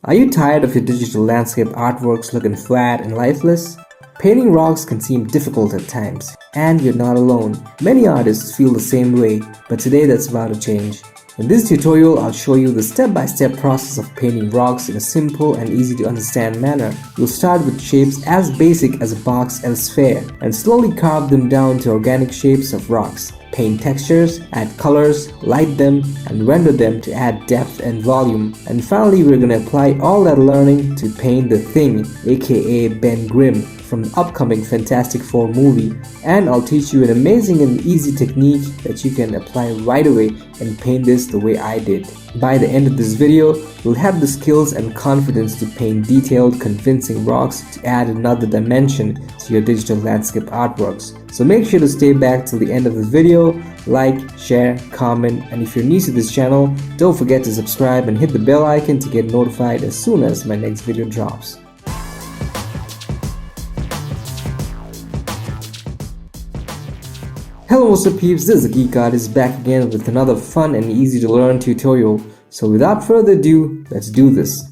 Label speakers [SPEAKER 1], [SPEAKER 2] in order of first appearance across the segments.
[SPEAKER 1] Are you tired of your digital landscape artworks looking flat and lifeless? Painting rocks can seem difficult at times, and you're not alone. Many artists feel the same way, but today that's about to change. In this tutorial, I'll show you the step-by-step process of painting rocks in a simple and easy to understand manner. We'll start with shapes as basic as a box and a sphere, and slowly carve them down to organic shapes of rocks. Paint textures, add colors, light them, and render them to add depth and volume. And finally, we're going to apply all that learning to paint the Thing, aka Ben Grimm, from the upcoming Fantastic Four movie. And I'll teach you an amazing and easy technique that you can apply right away and paint this the way I did. By the end of this video, you'll have the skills and confidence to paint detailed, convincing rocks to add another dimension to your digital landscape artworks. So make sure to stay back till the end of this video, like, share, comment, and if you're new to this channel, don't forget to subscribe and hit the bell icon to get notified as soon as my next video drops. Hello what's up peeps, this is the Geek Artist back again with another fun and easy to learn tutorial. So without further ado, let's do this.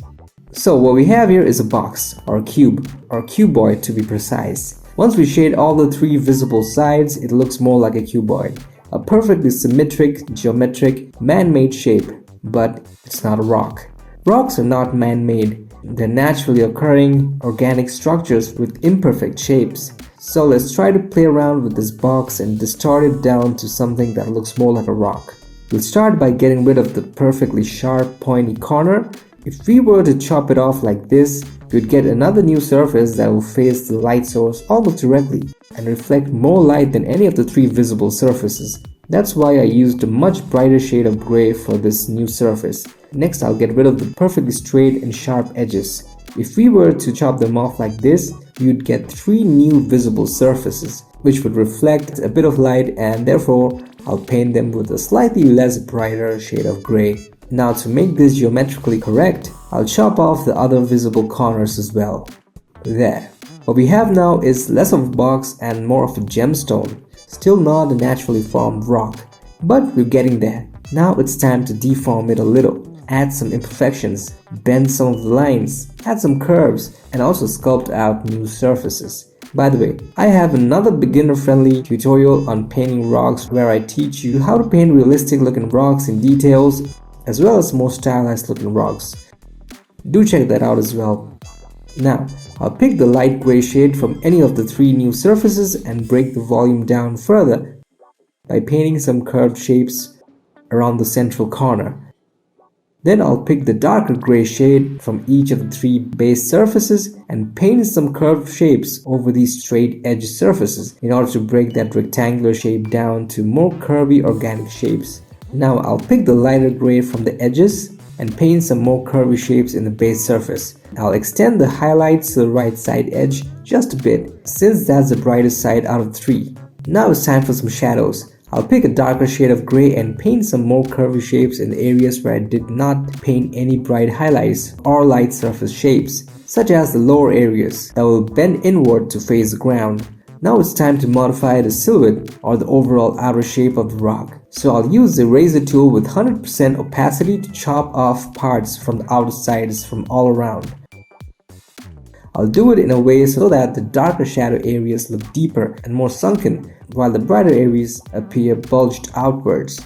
[SPEAKER 1] So what we have here is a box, or cube, or cuboid to be precise. Once we shade all the three visible sides, it looks more like a cuboid. A perfectly symmetric, geometric, man-made shape, but it's not a rock. Rocks are not man-made. They're naturally occurring organic structures with imperfect shapes. So let's try to play around with this box and distort it down to something that looks more like a rock. We'll start by getting rid of the perfectly sharp, pointy corner. If we were to chop it off like this, we'd get another new surface that will face the light source almost directly and reflect more light than any of the three visible surfaces. That's why I used a much brighter shade of gray for this new surface. Next, I'll get rid of the perfectly straight and sharp edges. If we were to chop them off like this, you'd get three new visible surfaces, which would reflect a bit of light, and therefore I'll paint them with a slightly less brighter shade of gray. Now to make this geometrically correct, I'll chop off the other visible corners as well. There. What we have now is less of a box and more of a gemstone. Still not a naturally formed rock, but we're getting there. Now it's time to deform it a little. Add some imperfections, bend some of the lines, add some curves, and also sculpt out new surfaces. By the way, I have another beginner-friendly tutorial on painting rocks where I teach you how to paint realistic looking rocks in details as well as more stylized looking rocks. Do check that out as well. Now, I'll pick the light gray shade from any of the three new surfaces and break the volume down further by painting some curved shapes around the central corner. Then I'll pick the darker gray shade from each of the three base surfaces and paint some curved shapes over these straight edge surfaces in order to break that rectangular shape down to more curvy organic shapes. Now I'll pick the lighter gray from the edges and paint some more curvy shapes in the base surface. I'll extend the highlights to the right side edge just a bit, since that's the brightest side out of the three. Now it's time for some shadows. I'll pick a darker shade of gray and paint some more curvy shapes in the areas where I did not paint any bright highlights or light surface shapes, such as the lower areas that will bend inward to face the ground. Now it's time to modify the silhouette or the overall outer shape of the rock. So I'll use the eraser tool with 100% opacity to chop off parts from the outer sides from all around. I'll do it in a way so that the darker shadow areas look deeper and more sunken, while the brighter areas appear bulged outwards.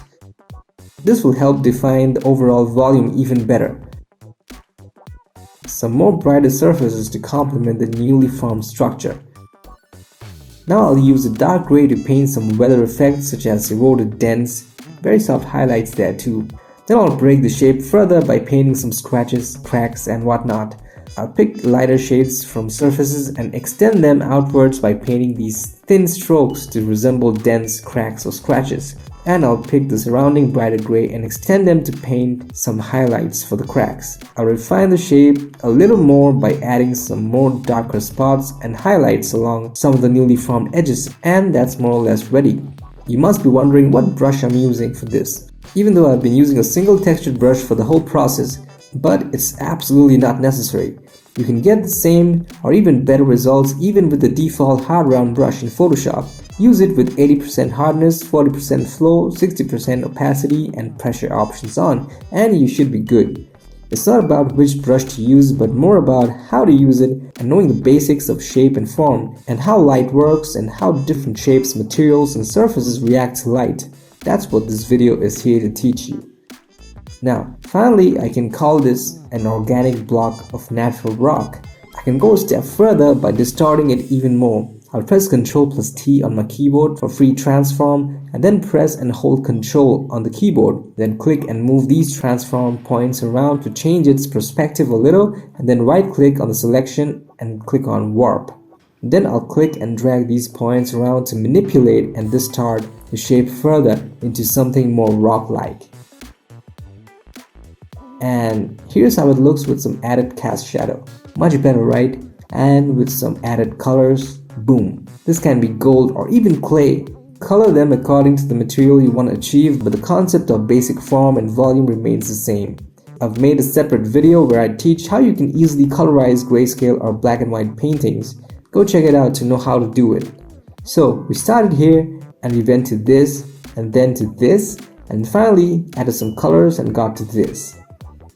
[SPEAKER 1] This will help define the overall volume even better. Some more brighter surfaces to complement the newly formed structure. Now I'll use the dark gray to paint some weather effects such as eroded dents, very soft highlights there too. Then I'll break the shape further by painting some scratches, cracks and whatnot. I'll pick lighter shades from surfaces and extend them outwards by painting these thin strokes to resemble dents, cracks or scratches. And I'll pick the surrounding brighter gray and extend them to paint some highlights for the cracks. I'll refine the shape a little more by adding some more darker spots and highlights along some of the newly formed edges, and that's more or less ready. You must be wondering what brush I'm using for this. Even though I've been using a single textured brush for the whole process, but it's absolutely not necessary. You can get the same or even better results even with the default hard round brush in Photoshop. Use it with 80% hardness, 40% flow, 60% opacity and pressure options on, and you should be good. It's not about which brush to use, but more about how to use it and knowing the basics of shape and form, and how light works and how different shapes, materials, and surfaces react to light. That's what this video is here to teach you. Now, finally, I can call this an organic block of natural rock. I can go a step further by distorting it even more. I'll press Ctrl+T on my keyboard for free transform, and then press and hold Ctrl on the keyboard. Then click and move these transform points around to change its perspective a little, and then right click on the selection and click on warp. Then I'll click and drag these points around to manipulate and distort the shape further into something more rock-like. And here's how it looks with some added cast shadow. Much better, right? And with some added colors, boom. This can be gold or even clay. Color them according to the material you want to achieve, but the concept of basic form and volume remains the same. I've made a separate video where I teach how you can easily colorize grayscale or black and white paintings. Go check it out to know how to do it. So we started here and we went to this and then to this, and finally added some colors and got to this.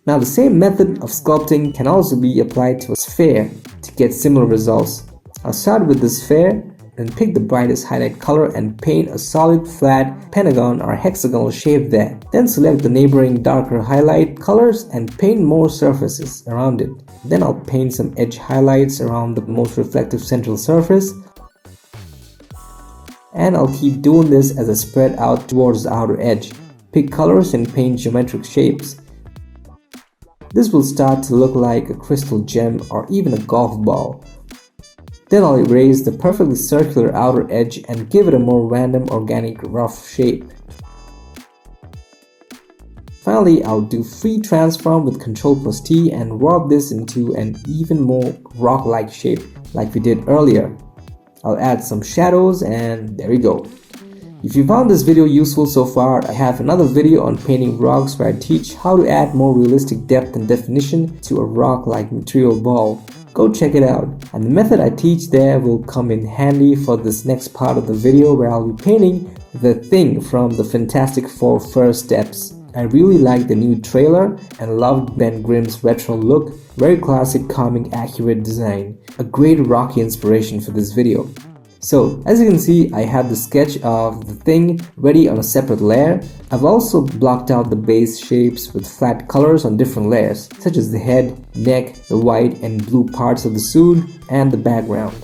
[SPEAKER 1] Now the same method of sculpting can also be applied to a sphere to get similar results. I'll start with the sphere and pick the brightest highlight color and paint a solid flat pentagon or hexagonal shape there. Then select the neighboring darker highlight colors and paint more surfaces around it. Then I'll paint some edge highlights around the most reflective central surface. And I'll keep doing this as I spread out towards the outer edge. Pick colors and paint geometric shapes. This will start to look like a crystal gem or even a golf ball. Then I'll erase the perfectly circular outer edge and give it a more random organic rough shape. Finally, I'll do free transform with Ctrl+T and warp this into an even more rock-like shape like we did earlier. I'll add some shadows and there we go. If you found this video useful so far, I have another video on painting rocks where I teach how to add more realistic depth and definition to a rock-like material ball. Go check it out, and the method I teach there will come in handy for this next part of the video where I'll be painting the Thing from the Fantastic Four First Steps. I really liked the new trailer and loved Ben Grimm's retro look, very classic comic accurate design, a great rocky inspiration for this video. So, as you can see, I have the sketch of the Thing ready on a separate layer. I've also blocked out the base shapes with flat colors on different layers, such as the head, neck, the white and blue parts of the suit, and the background.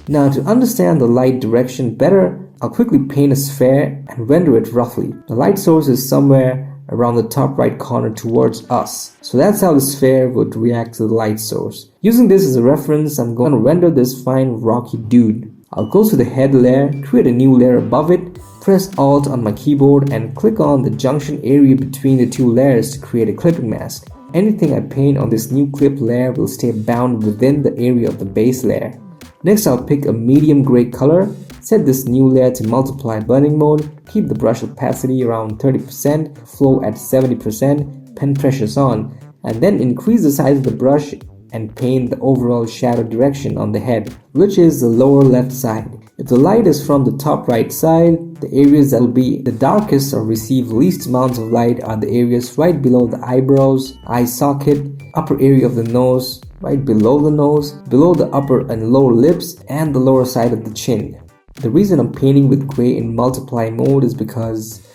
[SPEAKER 1] Now, to understand the light direction better, I'll quickly paint a sphere and render it roughly. The light source is somewhere around the top right corner towards us. So that's how the sphere would react to the light source. Using this as a reference, I'm going to render this fine rocky dude. I'll go to the head layer, create a new layer above it, press Alt on my keyboard and click on the junction area between the two layers to create a clipping mask. Anything I paint on this new clip layer will stay bound within the area of the base layer. Next, I'll pick a medium gray color, set this new layer to multiply blending mode, keep the brush opacity around 30%, flow at 70%, pen pressures on, and then increase the size of the brush and paint the overall shadow direction on the head, which is the lower left side. If the light is from the top right side, the areas that will be the darkest or receive least amounts of light are the areas right below the eyebrows, eye socket, upper area of the nose, right below the nose, below the upper and lower lips, and the lower side of the chin. The reason I'm painting with gray in multiply mode is because,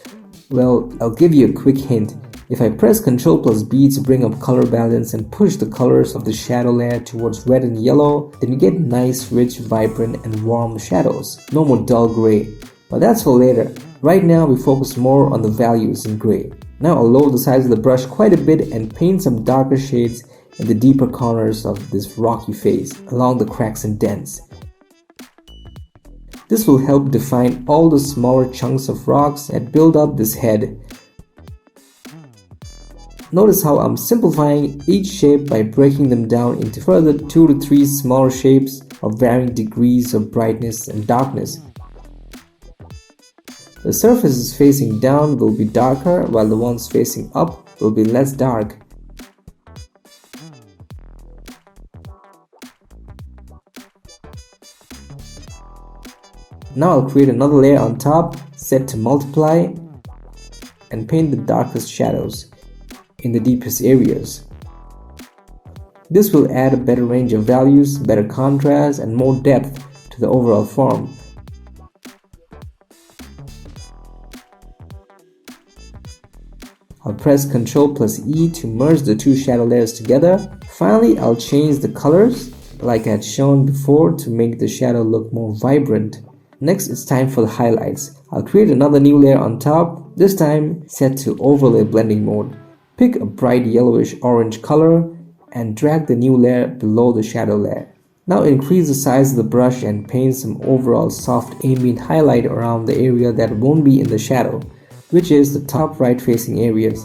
[SPEAKER 1] well, I'll give you a quick hint. If I press Ctrl+B to bring up color balance and push the colors of the shadow layer towards red and yellow, then you get nice, rich, vibrant, and warm shadows. No more dull gray. But that's for later. Right now we focus more on the values in gray. Now I'll lower the size of the brush quite a bit and paint some darker shades in the deeper corners of this rocky face, along the cracks and dents. This will help define all the smaller chunks of rocks that build up this head. Notice how I'm simplifying each shape by breaking them down into further 2 to 3 smaller shapes of varying degrees of brightness and darkness. The surfaces facing down will be darker while the ones facing up will be less dark. Now I'll create another layer on top, set to multiply, and paint the darkest shadows in the deepest areas. This will add a better range of values, better contrast, and more depth to the overall form. I'll press Ctrl plus E to merge the two shadow layers together. Finally, I'll change the colors like I had shown before to make the shadow look more vibrant. Next, it's time for the highlights. I'll create another new layer on top, this time set to overlay blending mode. Pick a bright yellowish orange color and drag the new layer below the shadow layer. Now increase the size of the brush and paint some overall soft ambient highlight around the area that won't be in the shadow, which is the top right facing areas.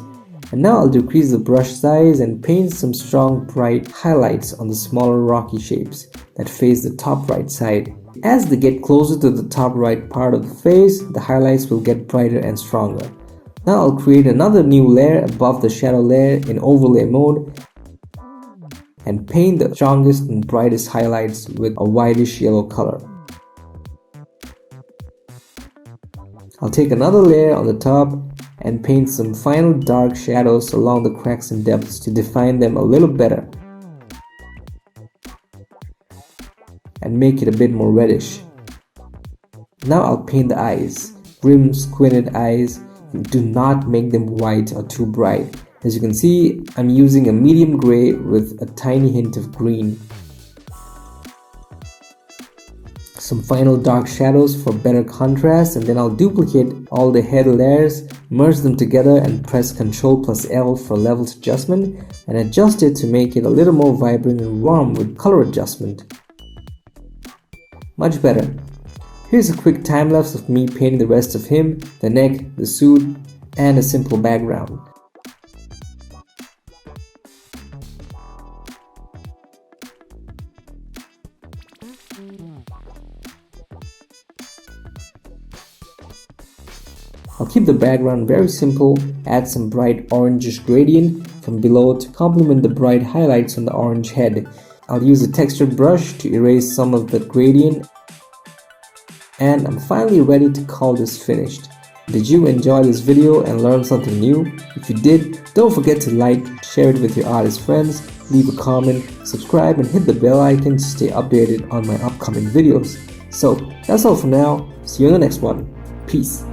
[SPEAKER 1] And now I'll decrease the brush size and paint some strong bright highlights on the smaller rocky shapes that face the top right side. As they get closer to the top right part of the face, the highlights will get brighter and stronger. Now I'll create another new layer above the shadow layer in overlay mode and paint the strongest and brightest highlights with a whitish yellow color. I'll take another layer on the top and paint some final dark shadows along the cracks and depths to define them a little better and make it a bit more reddish. Now I'll paint the eyes. Grim squinted eyes. Do not make them white or too bright. As you can see, I'm using a medium gray with a tiny hint of green. Some final dark shadows for better contrast, and then I'll duplicate all the head layers, merge them together and press Ctrl plus L for levels adjustment and adjust it to make it a little more vibrant and warm with color adjustment. Much better. Here's a quick time lapse of me painting the rest of him, the neck, the suit, and a simple background. I'll keep the background very simple, add some bright orangish gradient from below to complement the bright highlights on the orange head. I'll use a textured brush to erase some of the gradient, and I'm finally ready to call this finished. Did you enjoy this video and learn something new? If you did, don't forget to like, share it with your artist friends, leave a comment, subscribe and hit the bell icon to stay updated on my upcoming videos. So that's all for now, see you in the next one. Peace.